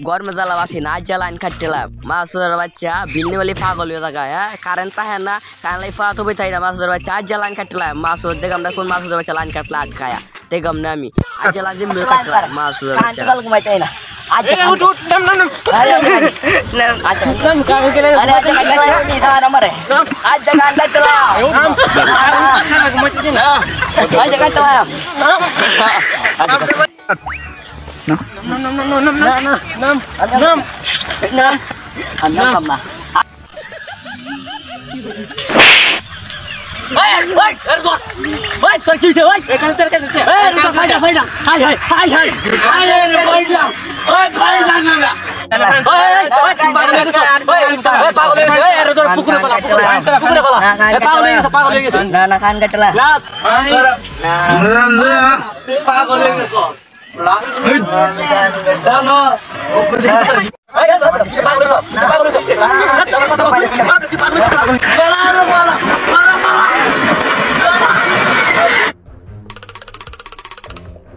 গরমে জ্বালাবাসি না জ্বালান কাটলাম মাসুদের বাচ্চা বিল্লি বলি পাগল হয়ে থাকা হ্যাঁ কারেন্ট তাহে না কারেন্ট লাই ফাত হবে তাই না মাসুদের বাচ্চা আজ জ্বালান কাটলাম মাসুদ দেখলাম না কোন মাসুদের বাচ্চা লাইন কাটলা আটকায়া দেখলাম না আমি আজ জ্বালান যে মেয়ে কাটলাম মাসুদের বাচ্চা ঘুমাইতাই না আজ উঠ উঠ নাম নাম নাম আরে আজ নাম কারণ কে আরে আজ কাটলা নি দাঁড় আমারে আজ গান কাটলা খানা ঘুমাইতে না আজ কাটলা নাম নাম নাম নাম নাম নাম নাম না আমরা কামনা ওই ওই এরগো ওই তোর কি হইছে ওই এখানে তোর কাছে এই ফাইডা ফাইডা হাই হাই হাই হাই হাই রে ফাইডা ওই ফাইডা না না ওই ওই পাগল হয়ে গেছে ওই পাগল হয়ে গেছে ওই এর তোর পুকুরে পালা পুকুরে পালা এ পাগল হয়ে গেছে না না কান কাটলা রাত পাগল হয়ে গেছে জানো এই পাগল হয়ে গেছে পাগল হয়ে গেছে